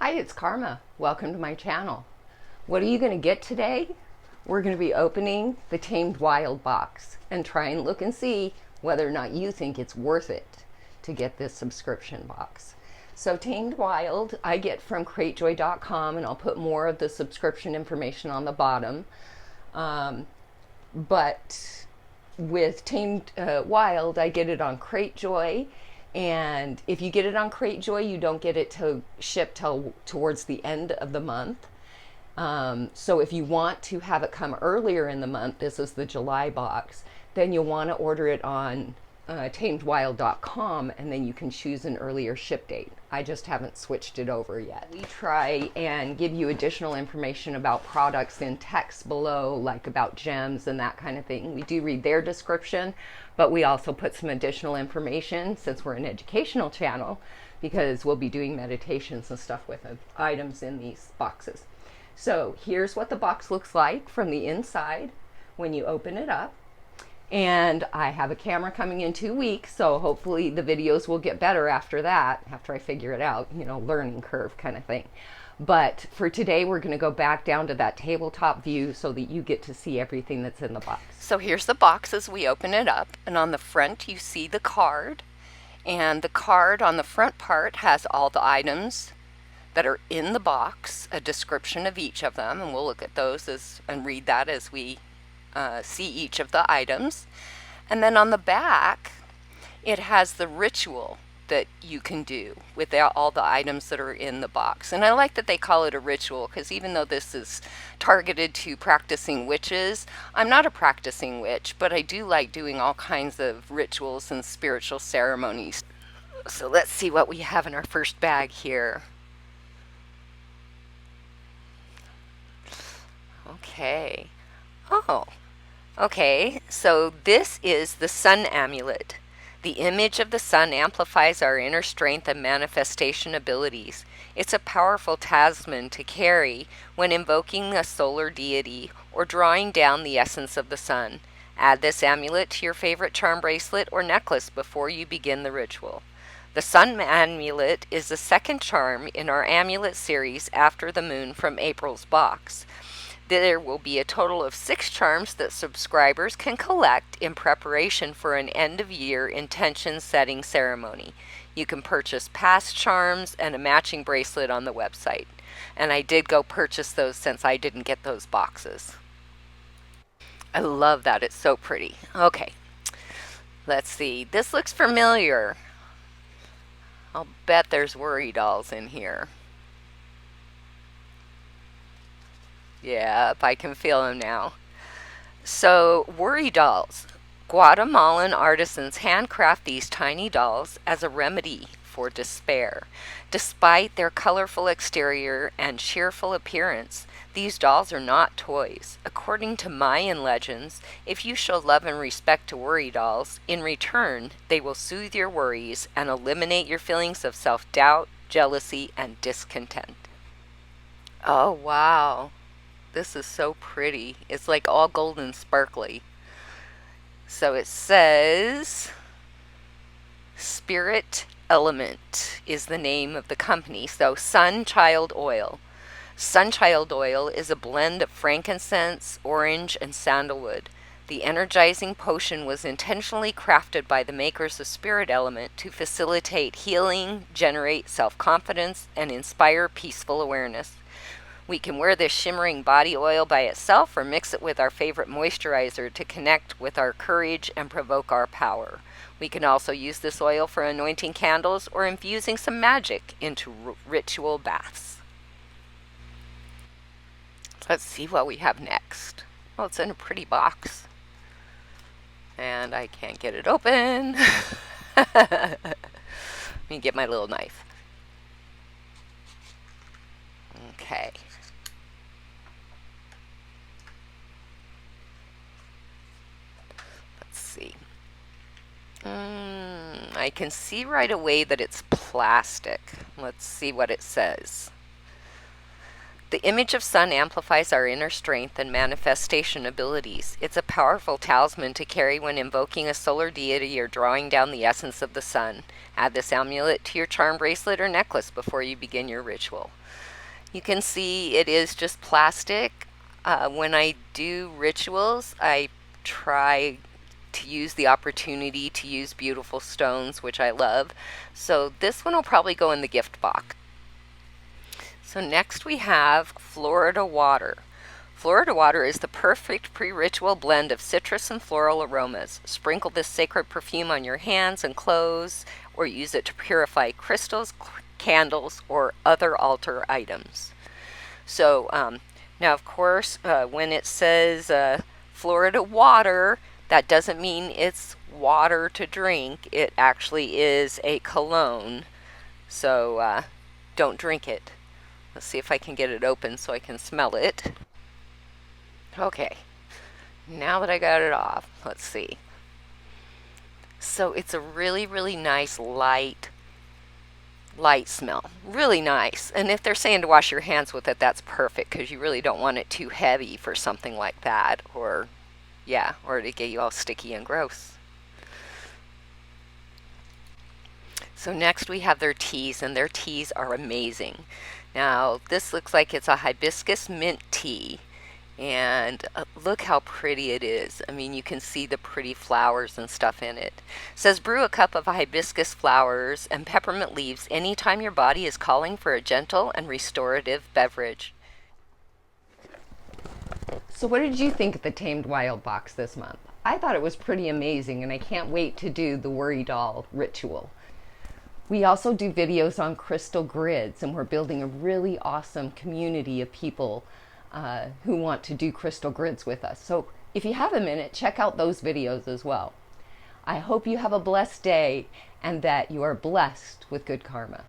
Hi, it's Karma. Welcome to my channel. What are you going to get today? We're going to be opening the Tamed Wild box and try and look and see whether or not you think it's worth it to get this subscription box. So Tamed Wild I get from cratejoy.com, and I'll put more of the subscription information on the bottom. But with Tamed Wild, I get it on Cratejoy. And if you get it on Cratejoy, you don't get it to ship till towards the end of the month. So if you want to have it come earlier in the month, this is the July box, then you'll want to order it on tamedwild.com, and then you can choose an earlier ship date. I just haven't switched it over yet. We try and give you additional information about products in text below, like about gems and that kind of thing. We do read their description, but we also put some additional information since we're an educational channel, because we'll be doing meditations and stuff with items in these boxes. So here's what the box looks like from the inside when you open it up. And I have a camera coming in 2 weeks, so hopefully the videos will get better after that, after I figure it out, you know, learning curve kind of thing. But for today, we're going to go back down to that tabletop view so that you get to see everything that's in the box. So here's the box as we open it up, and on the front you see the card, and the card on the front part has all the items that are in the box, a description of each of them, and we'll look at those and read that as we see each of the items. And then on the back it has the ritual that you can do with all the items that are in the box. And I like that they call it a ritual, because even though this is targeted to practicing witches, I'm not a practicing witch, but I do like doing all kinds of rituals and spiritual ceremonies. So let's see what we have in our first bag here. Okay. Oh, okay, so this is the sun amulet. The image of the sun amplifies our inner strength and manifestation abilities. It's a powerful talisman to carry when invoking a solar deity or drawing down the essence of the sun. Add this amulet to your favorite charm bracelet or necklace before you begin the ritual. The sun amulet is the second charm in our amulet series after the moon from April's box. There will be a total of 6 charms that subscribers can collect in preparation for an end-of-year intention-setting ceremony. You can purchase past charms and a matching bracelet on the website. And I did go purchase those since I didn't get those boxes. I love that. It's so pretty. Okay, let's see. This looks familiar. I'll bet there's worry dolls in here. Yep, I can feel them now. So, worry dolls. Guatemalan artisans handcraft these tiny dolls as a remedy for despair. Despite their colorful exterior and cheerful appearance, these dolls are not toys. According to Mayan legends, if you show love and respect to worry dolls, in return, they will soothe your worries and eliminate your feelings of self-doubt, jealousy, and discontent. Oh, wow. This is so pretty. It's like all gold and sparkly. So it says Spirit Element is the name of the company. So Sunchild Oil. Sunchild Oil is a blend of frankincense, orange, and sandalwood. The energizing potion was intentionally crafted by the makers of Spirit Element to facilitate healing, generate self-confidence, and inspire peaceful awareness. We can wear this shimmering body oil by itself or mix it with our favorite moisturizer to connect with our courage and provoke our power. We can also use this oil for anointing candles or infusing some magic into ritual baths. Let's see what we have next. Oh, it's in a pretty box. And I can't get it open. Let me get my little knife. Okay. I can see right away that it's plastic. Let's see what it says. The image of sun amplifies our inner strength and manifestation abilities. It's a powerful talisman to carry when invoking a solar deity or drawing down the essence of the sun. Add this amulet to your charm bracelet or necklace before you begin your ritual. You can see it is just plastic. When I do rituals, I try to use the opportunity to use beautiful stones, which I love. So this one will probably go in the gift box. So next we have Florida water. Florida water is the perfect pre-ritual blend of citrus and floral aromas. Sprinkle this sacred perfume on your hands and clothes, or use it to purify crystals, candles, or other altar items. So now, of course, when it says Florida water, that doesn't mean it's water to drink. It actually is a cologne. So don't drink it. Let's see if I can get it open so I can smell it. Okay, now that I got it off, let's see. So it's a really, really nice light smell. Really nice. And if they're saying to wash your hands with it, that's perfect, because you really don't want it too heavy for something like that, or to get you all sticky and gross. So next we have their teas, and their teas are amazing. Now this looks like it's a hibiscus mint tea, and look how pretty it is. I mean, you can see the pretty flowers and stuff in it. It says brew a cup of hibiscus flowers and peppermint leaves anytime your body is calling for a gentle and restorative beverage. So what did you think of the Tamed Wild box this month? I thought it was pretty amazing, and I can't wait to do the Worry Doll ritual. We also do videos on crystal grids, and we're building a really awesome community of people who want to do crystal grids with us. So if you have a minute, check out those videos as well. I hope you have a blessed day and that you are blessed with good karma.